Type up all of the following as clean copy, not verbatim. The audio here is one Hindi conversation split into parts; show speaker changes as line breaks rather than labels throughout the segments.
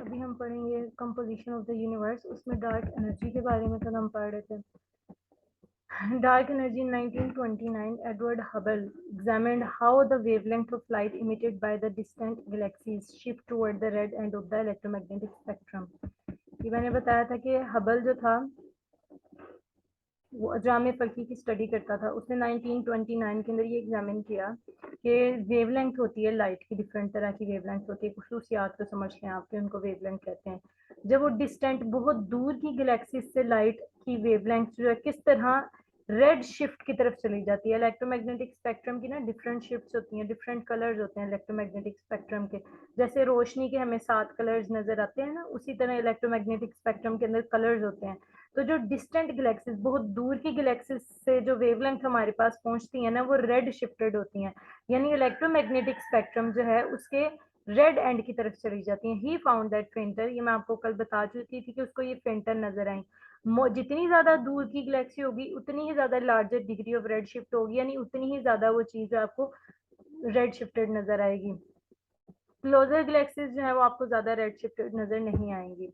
अभी हम पढ़ेंगे कंपोजिशन ऑफ द यूनिवर्स। उसमें डार्क एनर्जी के बारे में कल हम पढ़ रहे थे। Dark energy in 1929, Edward Hubble examined how the wavelength of light emitted by the distant galaxies shift toward the red end of the electromagnetic spectrum। ये मैंने बताया था कि हबल जो था वो अजराम फल्की की स्टडी करता था। उसने 1929 के अंदर ये एग्जामिन किया कि वेवलेंथ होती है लाइट की, डिफरेंट तरह की वेवलेंथ होती है, खसूसियात तो समझ लें आपके, उनको वेवलेंथ कहते हैं। जब वो डिस्टेंट बहुत दूर की गैलेक्सीज से लाइट की वेवलेंथ जो है किस तरह रेड शिफ्ट की तरफ चली जाती है। इलेक्ट्रोमैग्नेटिक स्पेक्ट्रम की ना डिफरेंट शिफ्ट्स होती हैं, डिफरेंट कलर्स होते हैं इलेक्ट्रोमैग्नेटिक स्पेक्ट्रम के। जैसे रोशनी के हमें 7 कलर्स नजर आते हैं ना, उसी तरह इलेक्ट्रोमैग्नेटिक स्पेक्ट्रम के अंदर कलर्स होते हैं। तो जो डिस्टेंट गैलेक्सीज, बहुत दूर की गैलेक्सीज से जो वेवलेंथ हमारे पास पहुंचती है ना, वो रेड शिफ्टेड होती हैं, यानी इलेक्ट्रोमैग्नेटिक स्पेक्ट्रम जो है उसके रेड एंड की तरफ चली जाती हैं। ही फाउंड दैट फेंटर, ये मैं आपको कल बता चुकी थी कि उसको ये फेंटर नजर आई। जितनी ज्यादा दूर की गैलेक्सी होगी उतनी ही ज्यादा larger degree of red shift होगी, यानी उतनी ही ज्यादा वो चीज आपको रेड शिफ्टेड नजर आएगी। क्लोजर गैलेक्सीज जो है वो आपको ज्यादा रेड शिफ्टेड नजर नहीं आएंगी।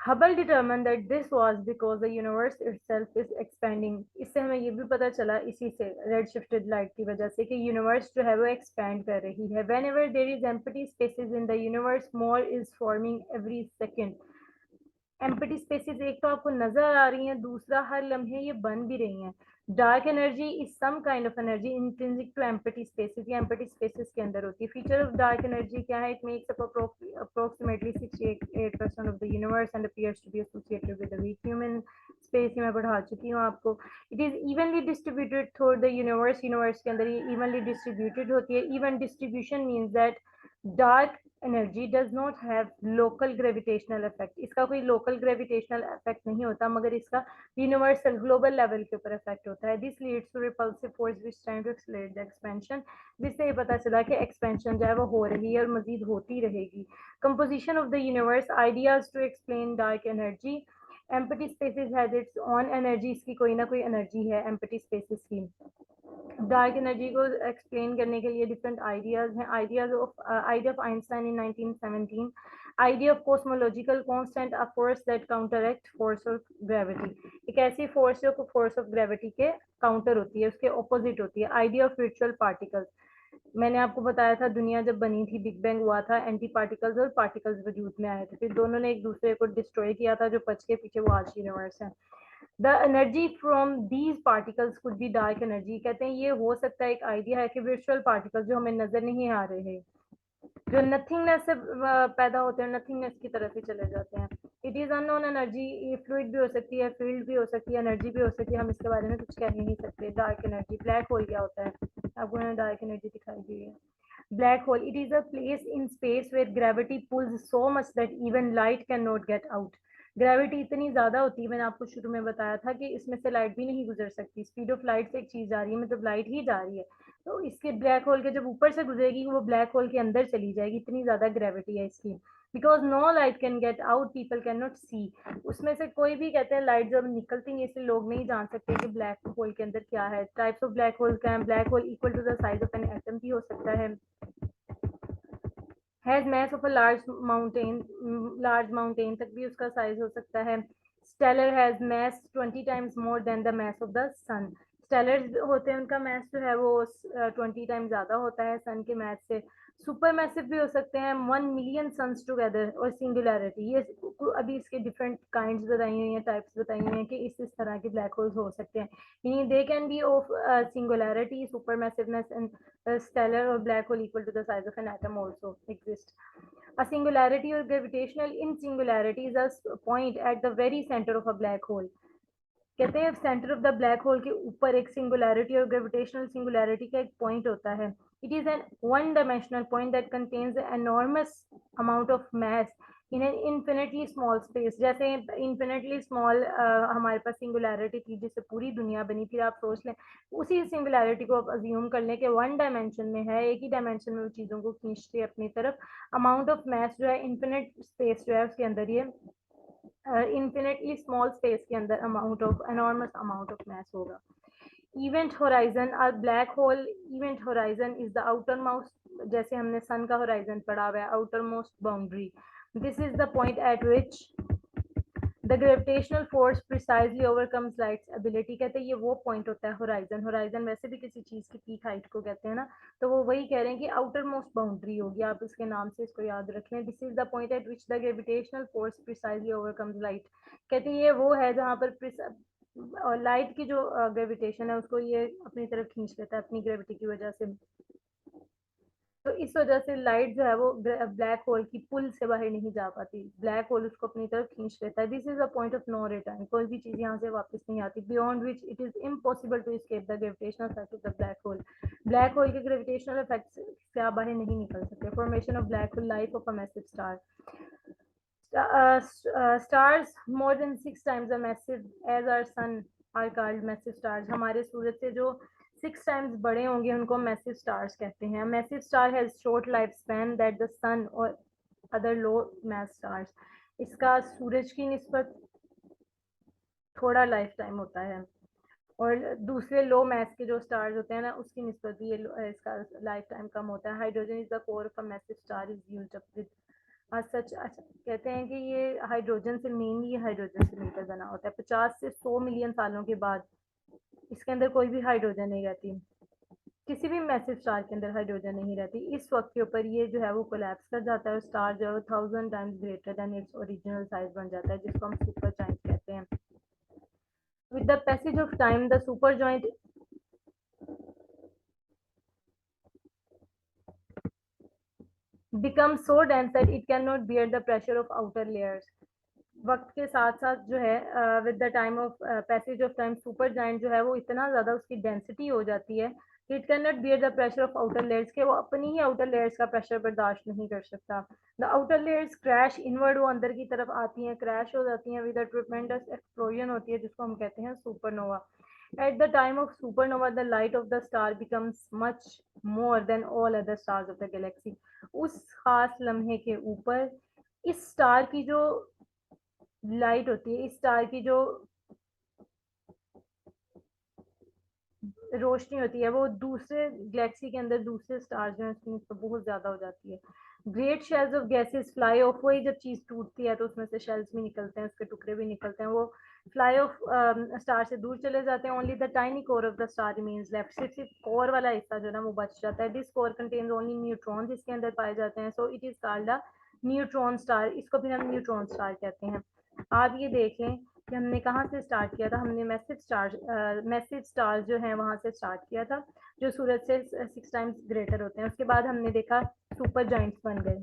Hubble determined that this was because the universe itself is expanding। इससे हमें ये भी पता चला, इसी से रेड शिफ्टेड लाइट की वजह से, कि यूनिवर्स जो है वो एक्सपैंड कर रही है। Whenever there is empty spaces in the universe, more is forming every second। Empty spaces एक तो आपको नजर आ रही हैं, दूसरा हर लम्हे ये बन भी रही हैं। Dark energy is some kind of energy intrinsic to empty spaces, ये एम्प्टी स्पेसेस के अंदर होती है। फीचर ऑफ डार्क एनर्जी क्या है? It makes up approximately 68% of the universe and appears to be associated with the weak human space. ये मैं पढ़ा चुकी हूँ आपको। It is evenly distributed through the universe, universe के अंदर ये इवनली डिस्ट्रीब्यूटेड होती है। Even distribution means that dark energy does not have local gravitational effect. इसका कोई लोकल ग्रेविटेशनल इफेक्ट नहीं होता, मगर इसका यूनिवर्सल ग्लोबल लेवल के ऊपर इफेक्ट होता है। This leads to repulsive force which tend to accelerate the expansion. जिससे ये पता चला कि एक्सपेंशन जो है वो हो रही है और मजीद होती रहेगी। Composition of the universe, ideas to explain dark energy. Empty spaces has its own energy, इसकी कोई ना कोई एनर्जी है एम्प्टी स्पेसेस की। डार्क एनर्जी को एक्सप्लेन करने के लिए डिफरेंट आइडियाज हैं। Idea of Einstein in 1917, idea of cosmological constant, a force that counteract force of gravity. एक ऐसी फोर्स जो फोर्स ऑफ ग्रेविटी के काउंटर होती है, उसके ऑपोजिट होती है। आइडिया ऑफ वर्चुअल पार्टिकल्स, मैंने आपको बताया था दुनिया जब बनी थी, बिग बैंग हुआ था, एंटी पार्टिकल्स और पार्टिकल्स वजूद में आए थे, फिर दोनों ने एक दूसरे को डिस्ट्रॉय किया था, जो बच के पीछे वो आज यूनिवर्स है। The energy from these particles could be dark energy. कहते हैं ये हो सकता है, एक आइडिया है कि वर्चुअल पार्टिकल्स जो हमें नजर नहीं आ रहे हैं, जो नथिंगनेस से पैदा होते हैं, नथिंगनेस की तरफ ही चले जाते हैं। इट इज अननोन एनर्जी, ये फ्लूइड भी हो सकती है, फील्ड भी हो सकती है, एनर्जी भी हो सकती है, हम इसके बारे में कुछ कह नहीं सकते। डार्क एनर्जी, ब्लैक होल क्या होता है आपको मैंने डार्क एनर्जी दिखाई दी है। Black hole, it is a place in space where gravity pulls so much that even light can not get out. Gravity इतनी ज्यादा होती है, मैंने आपको शुरू में बताया था कि इसमें से लाइट भी नहीं गुजर सकती। स्पीड ऑफ लाइट से एक चीज जा रही है, मतलब लाइट ही जा रही है, तो इसके ब्लैक होल के जब ऊपर से गुजरेगी वो ब्लैक होल के अंदर चली जाएगी, इतनी ज्यादा ग्रेविटी है इसकी। Because no light can get out, people can not see. उसमें से कोई भी, कहते हैं लाइट जब निकलती है इसलिए लोग नहीं जान सकते कि ब्लैक होल के अंदर क्या है। टाइप्स ऑफ ब्लैक होल क्या है? Black hole equal to the size of an atom भी हो सकता है। Has mass of a large mountain तक भी उसका साइज हो सकता है। Stellar has mass 20 times more than the mass of the sun. Stellar होते हैं, उनका मैस जो है वो 20 टाइम्स ज्यादा होता है सन के मैस से। सुपर मैसिव भी हो सकते हैं, 1 मिलियन सन्स टुगेदर। और सिंगुलैरिटी, ये अभी इसके डिफरेंट काइंड्स बताई हुई हैं, टाइप्स बताई हुई हैं कि इस तरह के ब्लैक होल्स हो सकते हैं, meaning they can be of singularity, super massiveness and stellar or black hole equal to the size of an atom also exist. A singularity or gravitational insingularity is a point at the very center of a black hole। कहते हैं centre of the black hole के ऊपर एक सिंगुलैरिटी और ग्रेविटेशनल सिंगुलैरिटी का एक पॉइंट होता है। It is an one dimensional point that contains enormous amount of mass in an infinitely small space. जैसे इन्फिनिटली स्मॉल हमारे पास सिंगुलैरिटी थी जिससे पूरी दुनिया बनी, फिर आप सोच लें उसी सिंगुलैरिटी को आप अज्यूम कर लें कि वन डायमेंशन में है, एक ही डायमेंशन में वो चीज़ों को खींचते अपनी तरफ। अमाउंट ऑफ मैस जो है इन्फिनिट स्पेस जो है उसके अंदर ये इन्फिनिटली स्मॉल स्पेस के अंदर amount of enormous amount of mass होगा। इवेंट होराइजन, और black hole event horizon is the outer most, जैसे हमने सन का होराइजन पढ़ा हुआ है, outer most boundary. This is the point eight which the gravitational force precisely overcomes lights ability. कहते हैं ये वो पॉइंट होता है होराइजन। होराइजन वैसे भी किसी चीज की पीक हाइट को कहते हैं ना, तो वो वही कह रहे हैं कि आउटर मोस्ट बाउंड्री होगी, आप इसके नाम से इसको याद रख लें। This is the point eight which the gravitational force precisely overcomes light. कहते हैं ये वो है जहाँ पर और लाइट की जो ग्रेविटेशन है उसको ये अपनी तरफ खींच लेता है अपनी ग्रेविटी की वजह से। तो इस वजह से लाइट जो है वो ब्लैक होल की पुल से बाहर नहीं जा पाती, ब्लैक होल उसको अपनी तरफ खींच लेता है। This is a point of no return, कोई भी चीज यहाँ से वापस नहीं आती, beyond which it is impossible to escape the gravitational effect of the black hole. Black hole के ग्रेविटेशनल इफेक्ट से आप बाहर नहीं निकल सकते। Formation of black hole, life of a massive star. Stars more than 6 times as massive as our sun are called massive stars। हमारे सूरज से जो 6 times बड़े होंगे उनको massive stars कहते हैं। Massive star has short lifespan that the sun or other low mass stars। इसका सूरज की निस्बत थोड़ा लाइफ टाइम होता है और दूसरे लो मैस के जो स्टार्स होते हैं ना उसकी निस्बत भी ये इसका लाइफ टाइम कम होता है। Hydrogen is the core of a massive star is used up with such. अच्छा कहते हैं कि ये हाइड्रोजन से मेनली हाइड्रोजन से मिलकर बना होता है। 50 से 100 मिलियन सालों के बाद इसके अंदर कोई भी हाइड्रोजन नहीं रहती, किसी भी मैसिव स्टार के अंदर हाइड्रोजन नहीं रहती। इस वक्त के ऊपर ये जो है वो कोलैप्स कर जाता है और स्टार जो है 1000 times greater than its original size बन जाता है, जिसको हम सुपर जायंट कहते हैं। With the passage of time the super joint become so dense that it cannot bear the pressure of outer layers। वक्त के साथ साथ जो है with the time of passage of time super giant जो है वो इतना ज्यादा उसकी डेंसिटी हो जाती है कि it can not bear the pressure of outer layers, के वो अपनी ही आउटर लेयर्स का प्रेशर बर्दाश्त नहीं कर सकता। The outer layers crash inward, वो अंदर की तरफ आती हैं, क्रैश हो जाती हैं विद अ ट्रिमेंडस एक्सप्लोजन होती है जिसको हम कहते हैं supernova. At the time of supernova, the light of the star becomes much more than all other stars of the galaxy। उस खास लम्हे के ऊपर इस स्टार की जो लाइट होती है, इस स्टार की जो रोशनी होती है वो दूसरे गैलेक्सी के अंदर दूसरे स्टार जो है उसकी निस्बत बहुत ज्यादा हो जाती है। Great shells of gases fly of, वही जब चीज टूटती है तो उसमें से शेल्स भी निकलते हैं, उसके टुकड़े भी निकलते हैं, वो फ्लाई ऑफ स्टार से दूर चले जाते हैं। Only the tiny core of the star remains left, सिर्फ कोर वाला हिस्सा जो है ना वो बच जाता है। This core contains only neutrons, इसके अंदर पाए जाते हैं, so it is called a neutron star, इसको फिर हम न्यूट्रॉन स्टार कहते हैं। आप ये देख लें कि हमने कहाँ से स्टार्ट किया था, हमने मैसिव स्टार जो है वहां से स्टार्ट किया था जो सूरज से 6 टाइम्स ग्रेटर होते हैं। उसके बाद हमने देखा सुपर जाइंट्स बन गए,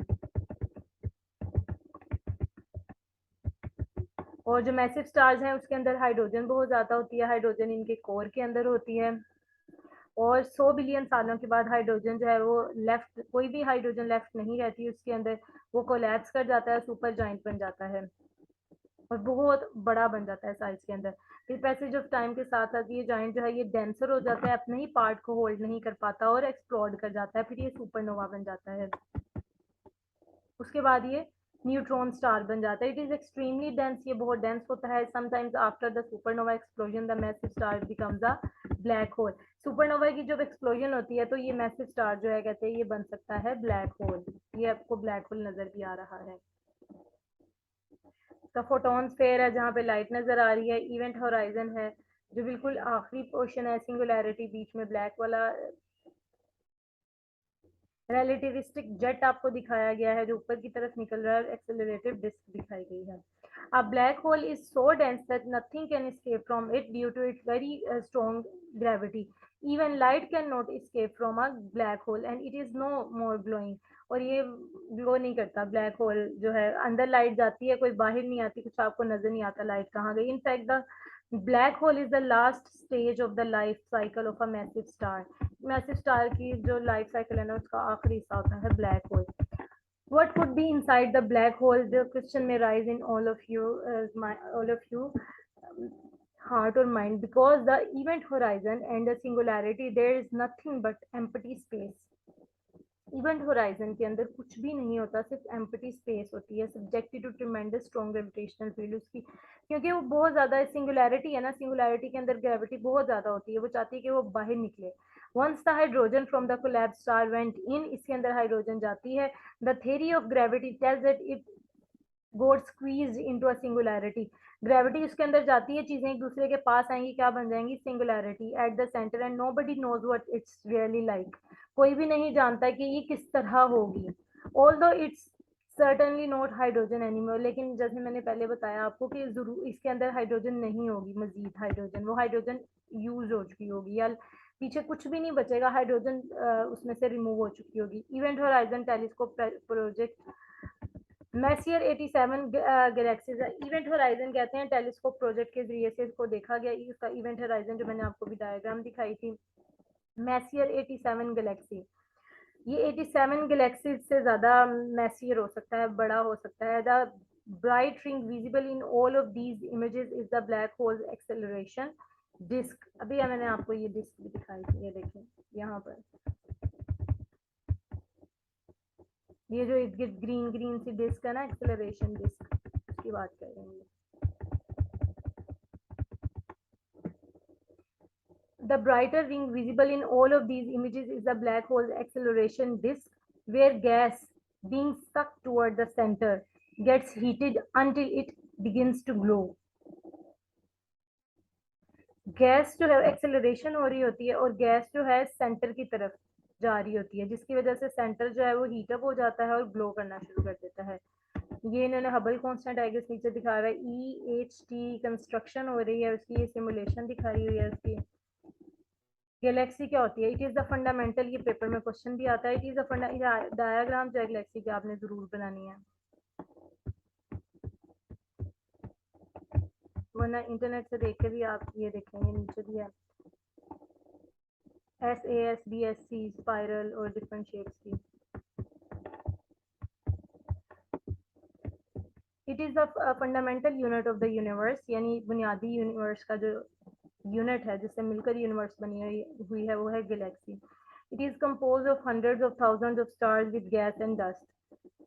और जो मैसिव स्टार्स हैं उसके अंदर हाइड्रोजन बहुत ज्यादा होती है, हाइड्रोजन इनके कोर के अंदर होती है और 100 बिलियन सालों के बाद हाइड्रोजन जो है वो लेफ्ट, कोई भी हाइड्रोजन लेफ्ट नहीं रहती उसके अंदर, वो कोलैप्स कर जाता है, सुपर जाइंट बन जाता है और बहुत बड़ा बन जाता है साइज के अंदर। फिर पैसेज ऑफ टाइम के साथ साथ ये जाइंट जो है ये डेंसर हो जाता है, अपने ही पार्ट को होल्ड नहीं कर पाता और एक्सप्लोड कर जाता है, फिर ये सुपरनोवा बन जाता है। उसके बाद ये न्यूट्रॉन स्टार बन जाता है। इट इज एक्सट्रीमली डेंस, ये बहुत डेंस होता है। Sometimes after the supernova explosion the massive star becomes a black hole. Supernova की जब एक्सप्लोजन होती है तो ये मैसिव स्टार जो है कहते हैं ये बन सकता है ब्लैक होल। ये आपको ब्लैक होल नजर भी आ रहा है। का फोटोन स्फेयर है जहाँ पे लाइट नजर आ रही है। इवेंट होराइजन है जो बिल्कुल आखिरी पोर्शन है, सिंगुलैरिटी बीच में ब्लैक वाला। रिलेटिविस्टिक जेट आपको दिखाया गया है जो ऊपर की तरफ निकल रहा है, एक्सेलरेटेड डिस्क दिखाई गई है। A black hole is so dense that nothing can escape from it due to its very strong gravity. Even light cannot escape from a black hole and it is no more glowing। और ये ग्लो नहीं करता ब्लैक होल जो है, अंदर लाइट जाती है कोई बाहर नहीं आती, कुछ आपको नजर नहीं आता लाइट कहाँ गई। In fact the black whole is the last stage of the life cycle of a massive star. Massive star की जो लाइफ साइकिल है ना उसका आखिरी हिस्सा होता है black whole. What could be inside the black hole? The question may rise in all of you heart or mind, because the event horizon and the singularity there is nothing but empty space। Event horizon के अंदर कुछ भी नहीं होता, सिर्फ एम्प्टी स्पेस होती है, subjected to tremendous strong gravitational field उसकी, क्योंकि वो बहुत ज्यादा सिंगुलैरिटी है ना, सिंगुलैरिटी के अंदर ग्रेविटी बहुत ज्यादा होती है, वो चाहती है कि वो बाहर निकले। Once the hydrogen from the collapse star went in, इसके अंदर हाइड्रोजन जाती है। The theory of gravity tells that it got squeezed into a singularity, gravity उसके अंदर जाती है, चीजें एक दूसरे के पास आएंगी, क्या बन जाएंगी, singularity at the center, and nobody knows what it's really like, कोई भी नहीं जानता कि ये किस तरह होगी, although it's certainly not hydrogen anymore, लेकिन जैसे मैंने पहले बताया आपको कि जरूर इसके अंदर हाइड्रोजन नहीं होगी, मजीद हाइड्रोजन, वो हाइड्रोजन यूज हो चुकी होगी या पीछे कुछ भी नहीं बचेगा, हाइड्रोजन उसमें से रिमूव हो चुकी होगी। Event horizon telescope project Messier 87 galaxies, event horizon कहते हैं टेलीस्कोप प्रोजेक्ट के जरिए से इसको देखा गया, इसका इवेंट होराइजन जो मैंने आपको भी डायग्राम दिखाई थी, मैसियर 87 गैलेक्सी, ये 87 गैलेक्सी से ज्यादा मैसियर हो सकता है, बड़ा हो सकता है। The bright ring visible in all of these images is the black hole acceleration disc, अभी मैंने आपको ये डिस्क भी दिखाई थी, ये देखें यहाँ पर, ये जो इर्द गिर्द ग्रीन ग्रीन सी डिस्क है ना, एक्सेलरेशन डिस्क, उसकी बात कर रहे हैं। The brighter ring visible in all of these images is the black hole acceleration disk, where gas being sucked toward the center gets heated until it begins to glow. Gas जो है एक्सेलरेशन हो रही होती है और गैस जो है सेंटर की तरफ जा रही होती है, जिसकी वजह से सेंटर जो है वो हीटअप हो जाता है और ग्लो करना शुरू कर देता है। ये इन्होंने हबल कांस्टेंट आएगा नीचे दिखा रहा है, EHT कंस्ट्रक्शन हो रही है उसकी, ये सिमुलेशन दिखाई हुई है उसकी। गैलेक्सी क्या होती है, इट इज द फंडामेंटल, ये पेपर में क्वेश्चन भी आता है, इट इज द डायग्राम जो है गैलेक्सी की आपने जरूर बनानी है, वरना इंटरनेट से देख के भी आप ये देखेंगे नीचे भी है, SASBSC स्पाइरल और डिफरेंट शेप्स की। It is the fundamental unit of the universe, यानी बुनियादी यूनिवर्स का जो यूनिट है जिससे मिलकर यूनिवर्स बनी हुई है वो है Galaxy. It is compose of hundreds of thousands of stars with gas and dust,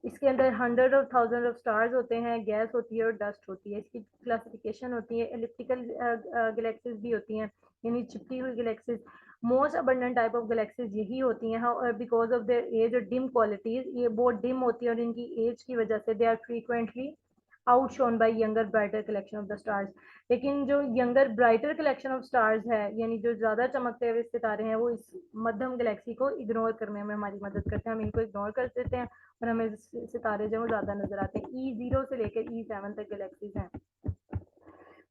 इसके अंदर hundred of thousand of stars होते हैं, गैस होती है और डस्ट होती है। इसकी क्लासिफिकेशन होती है, एलिप्टिकल गैलेक्सीज भी होती हैं, यानी चिपकी हुई galaxies. Most abundant type of galaxies यही होती हैं, बिकॉज ऑफ देयर एज और डिम क्वालिटीज, ये बहुत डिम होती है और इनकी एज की वजह से they are frequently outshone by younger brighter collection of the stars. लेकिन जो younger brighter collection of stars है, यानी जो ज्यादा चमकते हुए सितारे हैं, वो इस मध्यम गैलेक्सी को इग्नोर करने में हमारी मदद करते हैं, हम इनको इग्नोर कर देते हैं और हमें सितारे जो ज्यादा नजर आते हैं। E0 से लेकर E7 तक गैलेक्सीज हैं।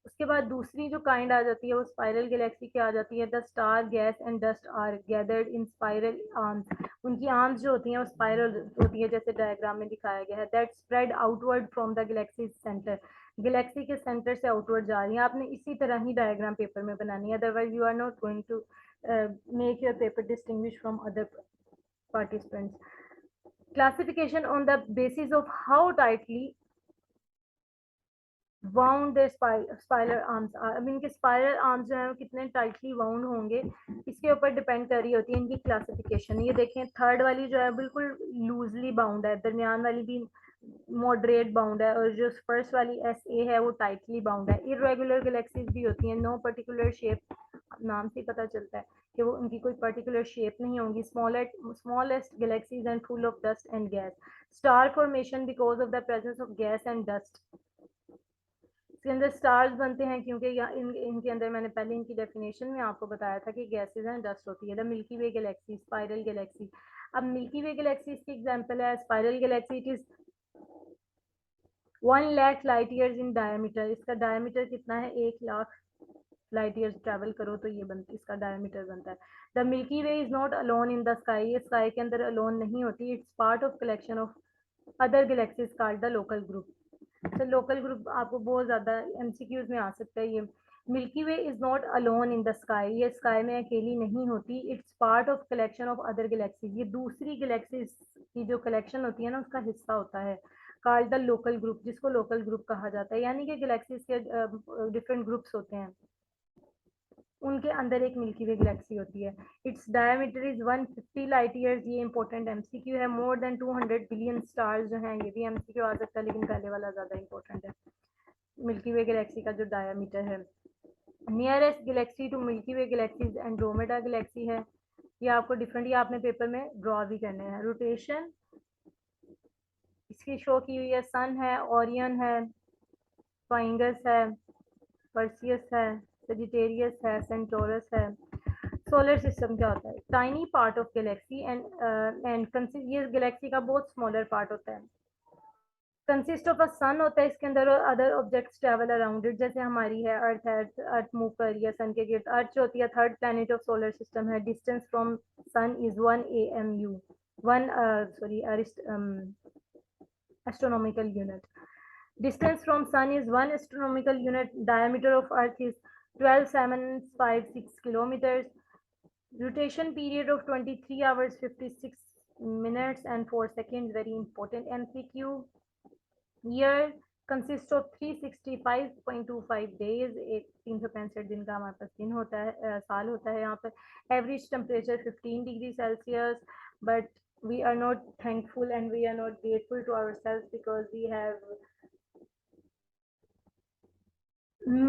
उसके बाद दूसरी जो काइंड आ जाती है वो स्पाइरल गैलेक्सी की आ जाती है। The star gas and dust are gathered in spiral arms, उनकी आर्म्स जो होती हैं वो स्पाइरल होती है, जैसे डायग्राम में दिखाया गया है। That spread outward from the Galaxy centre, Galaxy के सेंटर से आउटवर्ड जा रही है। आपने इसी तरह ही डायग्राम पेपर में बनानी है, otherwise you are not going to make your paper distinguish from other participants. Classification on the basis of how tightly wound spiral arms, अब इनके स्पाइरल आर्म्स जो है वो कितने टाइटली वाउंड होंगे इसके ऊपर डिपेंड कर रही होती है इनकी क्लासिफिकेशन। ये देखें, थर्ड वाली जो है बिल्कुल लूजली बाउंड है, दरमियान वाली भी मॉडरेट बाउंड है, और जो फर्स्ट वाली SA है वो टाइटली बाउंड है। इरेगुलर गैलेक्सीज भी होती हैं, नो पर्टिकुलर शेप, नाम से पता चलता है कि वो उनकी कोई पर्टिकुलर शेप नहीं होंगी। Smallest galaxies and full of dust and gas, star formation because of the presence of gas and dust. इसके अंदर स्टार्स बनते हैं क्योंकि इनके अंदर मैंने पहले इनकी डेफिनेशन में आपको बताया था कि गैसेज एंड डस्ट होती है। The milky Way Galaxy, spiral Galaxy, अब मिल्की वे गैलेक्सी इसकी एग्जांपल है। Spiral Galaxy it is 1 lakh light years in diameter, इसका डायमीटर कितना है, 1 लाख लाइट ईयर्स ट्रेवल करो तो ये बनती, इसका डायमीटर बनता है। The milky way is not alone in the sky, ये स्काई के अंदर अलोन नहीं होती, it's part of collection of other galaxies called the local group. तो लोकल ग्रुप आपको बहुत ज्यादा MCQs में आ सकता है। ये milky way is not alone in the sky, ये स्काई में अकेली नहीं होती, it's part of collection of other galaxies, ये दूसरी गैलेक्सीज की जो कलेक्शन होती है ना उसका हिस्सा होता है, कॉल्ड द लोकल ग्रुप, जिसको लोकल ग्रुप कहा जाता है। यानी कि गैलेक्सीज के डिफरेंट ग्रुप्स होते हैं, उनके अंदर एक मिल्की वे गैलेक्सी होती है। Its diameter is 150 light years, ये इंपॉर्टेंट MCQ है। मोर देन 200 बिलियन स्टार्स जो हैं, ये भी MCQ आ सकता है, लेकिन पहले वाला ज्यादा इंपॉर्टेंट है। मिल्की वे गैलेक्सी का जो डायमीटर है, nearest galaxy to Milky Way galaxy Andromeda galaxy है। ये आपको डिफरेंट, ये आपने पेपर में ड्रॉ भी करने हैं। रोटेशन, इसकी शो की हुई है, सन है, ओरियन है, फाइंगस है, परसियस है, सेजिटेरियस है, सेंटोरस है। सोलर सिस्टम क्या होता है? Tiny part of Galaxy and ये गैलेक्सी का बहुत स्मॉलर पार्ट होता है। कंसिस्ट ऑफ अ सन होता है इसके अंदर, और other objects travel around it, जैसे हमारी है अर्थ है, अर्थ मूव कर रही है सन के गिर्द। अर्थ जो होती है third planet of solar system है। Distance from sun is 1 AMU, one sorry astronomical unit. Distance from sun is 1 astronomical unit. Diameter of earth is 12,756 kilometers. Rotation period of 23 hours 56 minutes and 4 seconds. Very important MCQ. Year consists of 365.25 days. 365 दिन का हमारे पास दिन होता है, साल होता है यहाँ पर। Average temperature 15 degree Celsius, but we are not thankful and we are not grateful to ourselves because we have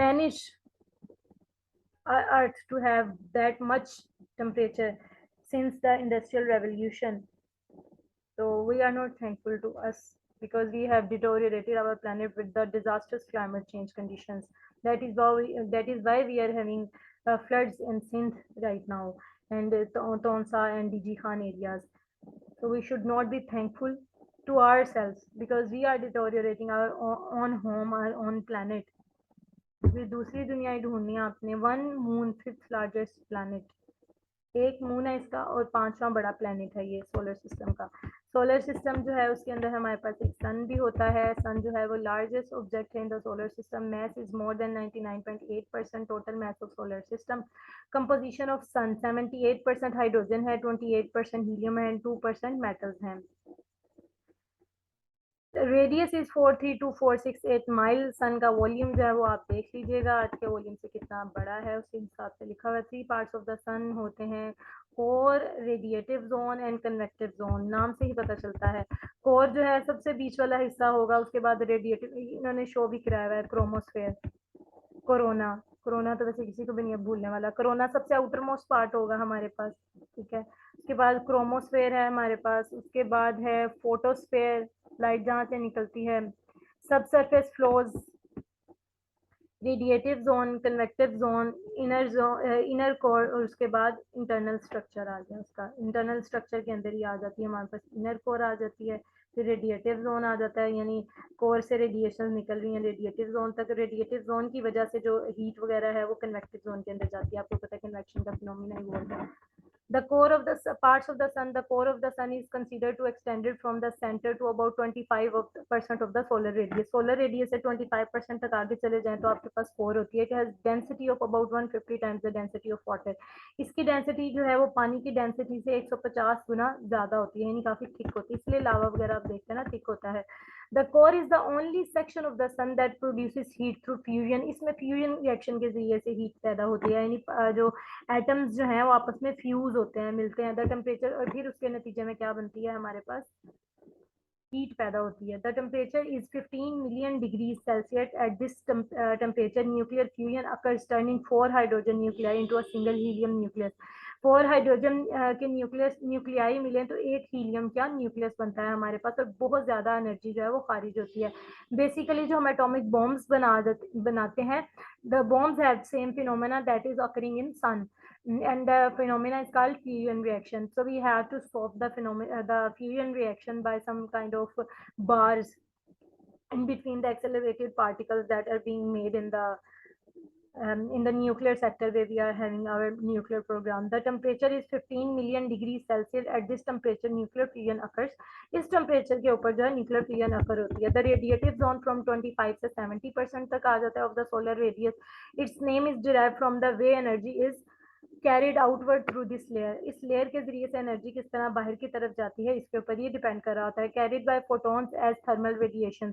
managed our earth to have that much temperature since the industrial revolution. So we are not thankful to us because we have deteriorated our planet with the disastrous climate change conditions. That is why we are having floods in Sindh right now, and Tonsa and DG Khan areas. So we should not be thankful to ourselves because we are deteriorating our own home, our own planet. फिर दूसरी दुनिया ढूंढनी है आपने। One moon, fifth largest planet, एक मून है इसका और पांचवा बड़ा प्लैनेट है ये सोलर सिस्टम का। सोलर सिस्टम जो है उसके अंदर हमारे पास एक सन भी होता है। सन जो है वो लार्जेस्ट ऑब्जेक्ट है in the solar system. Mass is more than 99.8% total mass of solar system. Composition of sun 78% hydrogen है, 28% हीलियम है एंड 2% मेटल्स हैं। Radius is 432,468 mile. सन का वॉल्यूम जो है वो आप देख लीजिएगा अर्थ के वॉल्यूम से कितना बड़ा है, उसके हिसाब से लिखा हुआ है। 3 पार्ट्स ऑफ द सन होते हैं, core, radiative zone and convective zone. नाम से ही पता चलता है। कोर जो है सबसे बीच वाला हिस्सा होगा, उसके बाद रेडिएटिव, इन्होंने शो भी कराया हुआ है क्रोमोस्फेयर। कोरोना, कोरोना तो वैसे किसी को भी नहीं भूलने वाला। कोरोना सबसे आउटर मोस्ट पार्ट होगा हमारे पास, ठीक है। उसके बाद क्रोमोस्फेयर है हमारे पास, उसके बाद है फोटोस्फेयर, लाइट जहाँ से निकलती है, सब surface flows, radiative zone, convective zone, inner core, और उसके बाद इंटरनल स्ट्रक्चर आ गया। उसका इंटरनल स्ट्रक्चर के अंदर ही आ जाती है हमारे पास इनर कोर आ जाती है, फिर रेडिएटिव जोन आ जाता है, यानी कोर से रेडिएशन निकल रही है रेडिएटिव जोन तक। रेडिएटिव जोन की वजह से जो हीट वगैरह है वो कन्वेक्टिव जोन के अंदर जाती है। आपको पता है कन्वेक्शन का फिनोमिना ही बोलते हैं। The core of the parts of the sun, the core of the sun is considered to extended from the center to about 25% of the solar radius. Solar radius से 25% तक आगे चले जाएं तो आपके पास core होती है, has density of about 150 times the density of water. इसकी डेंसिटी जो है वो पानी की डेंसिटी से 150 गुना ज्यादा होती है, यानी काफी थिक होती है, इसलिए लावा वगैरह आप देखते हैं ना थिक होता है। The core is the only section of the sun that produces heat through fusion. इसमें फ्यूजन रिएक्शन के जरिए से हीट पैदा होती है, यानी जो एटम्स जो हैं वो आपस में फ्यूज होते हैं, मिलते हैं द टेम्परेचर, और फिर उसके नतीजे में क्या बनती है हमारे पास हीट पैदा होती है। The temperature is 15 million degree Celsius. At this temperature nuclear fusion occurs turning 4 hydrogen nuclei into a single helium nucleus. 4 hydrogen के न्यूक्लियाई मिले तो एक हीलियम क्या न्यूक्लियस बनता है हमारे पास, और बहुत ज्यादा एनर्जी जो है वो खारिज होती है। बेसिकली जो हम एटॉमिक बॉम्ब्स बनाते हैं, the bombs have same phenomena that is occurring in sun, and the phenomena is called fusion reaction. So we have to stop the the fusion reaction by some kind of bars in between the accelerated particles that are being made in the nuclear sector where we are having our nuclear program. The temperature is 15 million degrees Celsius. At this temperature nuclear fusion occurs. इस temperature के ऊपर जो है nuclear fusion occur होती है। The radiative zone from 25 से 70% तक आ जाता है of the solar radius. Its name is derived from the way energy is carried outward through this layer. इस लेयर के जरिए से एनर्जी किस तरह बाहर की तरफ जाती है इसके ऊपर ये डिपेंड कर रहा होता है। Carried by photons as thermal radiation.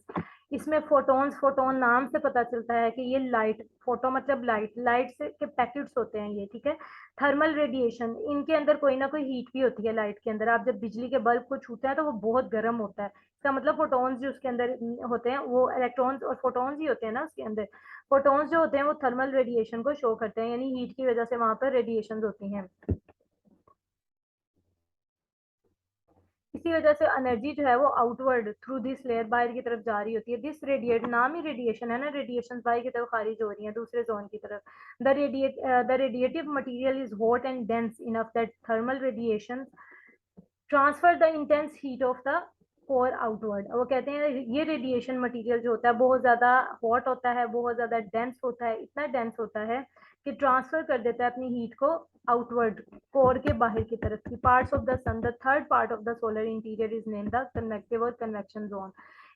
इसमें फोटॉन्स, फोटोन नाम से पता चलता है कि ये लाइट, फोटो मतलब लाइट, लाइट से के पैकेट्स होते हैं ये, ठीक है। थर्मल रेडिएशन, इनके अंदर कोई ना कोई हीट भी होती है लाइट के अंदर। आप जब बिजली के बल्ब को छूते हैं तो वो बहुत गर्म होता है, इसका मतलब फोटॉन्स जो उसके अंदर होते हैं वो इलेक्ट्रॉन्स और फोटॉन्स ही होते हैं ना उसके अंदर। फोटॉन्स जो होते हैं वो थर्मल रेडिएशन को शो करते हैं, यानी हीट की वजह से वहां पर रेडिएशन होती हैं। इसी वजह से एनर्जी जो है वो आउटवर्ड थ्रू दिस लेयर बाहर की तरफ जा रही होती है। दिस रेडिएट, नाम ही रेडिएशन है ना, रेडिएशन बाहर की तरफ खारिज हो रही है दूसरे जोन की तरफ। The radiative material is hot and dense enough that thermal radiation transfer the intense heat of the core outward. वो कहते हैं ये रेडिएशन मटेरियल जो होता है बहुत ज्यादा हॉट होता है, बहुत ज्यादा डेंस होता है, इतना डेंस होता है कि ट्रांसफर कर देता है अपनी हीट को आउटवर्ड कोर के बाहर की तरफ की parts of the sun. The third part of the solar interior is named the convective और convection zone.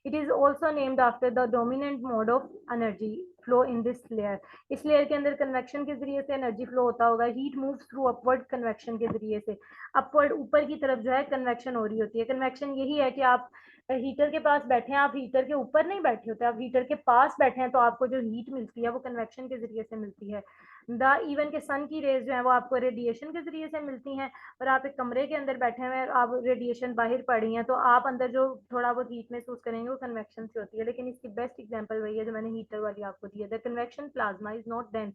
It is also named after the dominant mode of energy flow in this layer. इस लेयर के अंदर कन्वेक्शन के जरिए से एनर्जी फ्लो होता होगा। Heat move through upward convection के जरिए से अपवर्ड ऊपर की तरफ जो है कन्वेक्शन हो रही होती है। कन्वेक्शन यही है कि आप हीटर के पास बैठे हैं, आप हीटर के ऊपर नहीं बैठे होते, आप हीटर के पास बैठे हैं, तो आपको जो हीट मिलती है वो कन्वेक्शन के जरिए से मिलती है। द इवन के सन की रेज जो है वो आपको रेडिएशन के जरिए से मिलती हैं, और आप एक कमरे के अंदर बैठे हुए हैं, आप रेडिएशन बाहर पड़ रही है, तो आप अंदर जो थोड़ा बहुत हीट महसूस करेंगे वो कन्वेक्शन से होती है। लेकिन इसकी बेस्ट एग्जांपल वही है जो मैंने हीटर वाली आपको दी है। The convection plasma is not dense.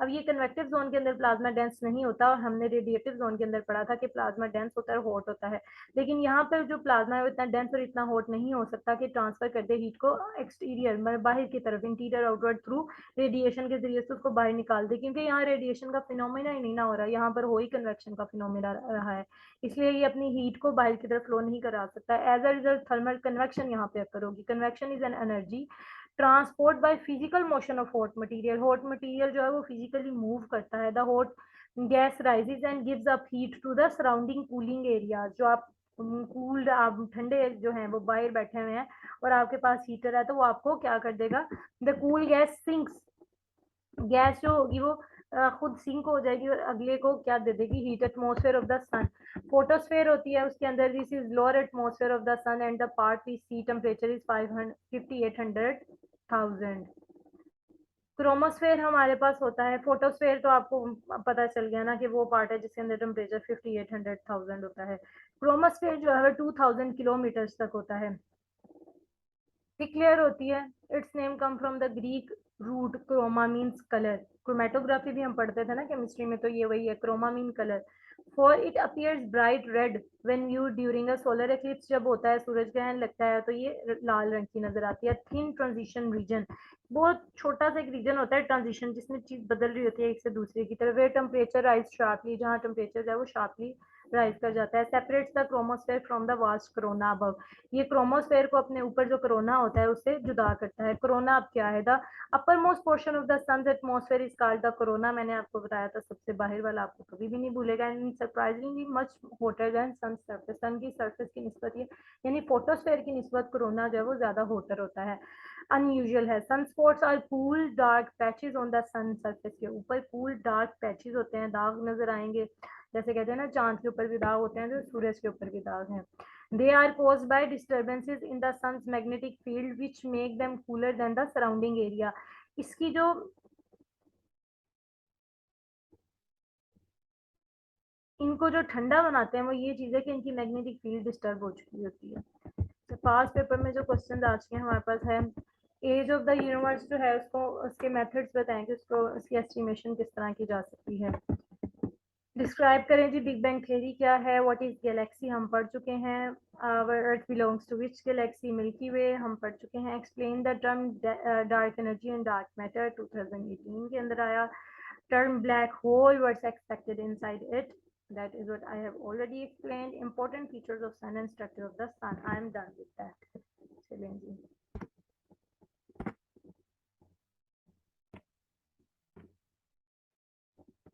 अब ये कन्वेक्टिव जोन के अंदर प्लाज्मा डेंस नहीं होता, और हमने रेडिएटिव जोन के अंदर पढ़ा था कि प्लाज्मा डेंस होता है, हॉट होता है। लेकिन यहाँ पर जो प्लाज्मा है वो इतना डेंस और इतना हॉट नहीं हो सकता कि ट्रांसफर कर दे हीट को एक्सटीरियर, मतलब बाहर की तरफ, इंटीरियर आउटवर्ड थ्रू रेडिएशन के जरिए से उसको बाहर निकाल दे, क्योंकि यहाँ रेडिएशन का फिनोमिना ही नहीं ना हो रहा है, यहाँ पर हो ही कन्वेक्शन का फिनोमिना रहा है, इसलिए ये अपनी हीट को बाहर की तरफ फ्लो नहीं करा सकता। As a result thermal convection यहाँ पे अकर होगी। Convection is an energy transport by physical motion of hot material. Hot material जो है वो फिजिकली मूव करता है। The hot gas rises and gives up heat to the surrounding cooling area. जो आप कूल्ड, आप ठंडे जो हैं वो बाहर बैठे हुए हैं और आपके पास हीटर है, तो वो आपको क्या कर देगा, the cool gas sinks, gas जो होगी वो खुद सिंक हो जाएगी और अगले को क्या दे देगी, heat. Atmosphere of the sun, photosphere होती है उसके अंदर, this is lower atmosphere of the sun and the part we see temperature is 5800,000। Chromosphere हमारे पास होता है। फोटोस्फेयर तो आपको पता चल गया ना कि वो पार्ट है जिसके अंदर टेम्परेचर 5800,000 होता है। क्रोमोस्फेयर जो है 2000 किलोमीटर तक होता है। डिक्लेयर होती है। Its name come from the Greek root chroma means colour. Chromatography भी हम पढ़ते थे ना केमिस्ट्री में, तो ये वही है, chroma mean colour. For it appears bright red when view during a solar eclipse. जब होता है सूरज ग्रहण लगता है तो ये लाल रंग की नजर आती है। थिन ट्रांजिशन रीजन, बहुत छोटा सा एक रीजन होता है ट्रांजिशन, जिसमें चीज बदल रही होती है एक से दूसरे की तरफ। वेयर टेम्परेचर राइज शार्पली, जहाँ टेम्परेचर है वो शार्पली राइज कर जाता है। Separates the chromosphere from the vast corona above. ये क्रोमोस्फेयर को अपने ऊपर जो कोरोना होता है उससे जुदा करता है। कोरोना अब क्या है, the upper most portion of the sun's atmosphere is called the corona. मैंने आपको बताया था सबसे बाहर वाला आपको कभी भी नहीं भूलेगा। And surprisingly much hotter than sun surface. Sun की सरफेस की निस्बत ये, यानी फोटोस्फेयर की निस्बत कोरोना जो है वो ज्यादा होटर होता है, अनयूजुअल है। Sun spots are cool dark patches on the sun surface. के ऊपर कूल डार्क पैचेस होते हैं, दाग नजर आएंगे, जैसे कहते हैं ना चांद के ऊपर भी दाग होते हैं, तो सूरज के ऊपर भी दाग हैं। They are caused by disturbances in the sun's magnetic field which make them cooler than the surrounding area. इसकी जो इनको जो ठंडा बनाते हैं वो ये चीज़ है कि इनकी मैग्नेटिक फील्ड डिस्टर्ब हो चुकी होती है। तो पास पेपर में जो क्वेश्चन आ चुके हैं हमारे पास है, एज ऑफ द यूनिवर्स जो है उसको, उसके मेथड्स बताएं कि उसको, उसकी एस्टिमेशन किस तरह की जा सकती है। डिस्क्राइब करें जी बिग बैंग थ्योरी क्या है। व्हाट इज गैलेक्सी हम पढ़ चुके हैं। Earth belongs to which galaxy, Milky Way हम पढ़ चुके हैं। Explain the term dark energy and dark matter 2018 के अंदर आया। Term black hole, what's expected inside it, that is what I have already explained. Important features of sun and structure of the sun, I am done with that. चलें जी।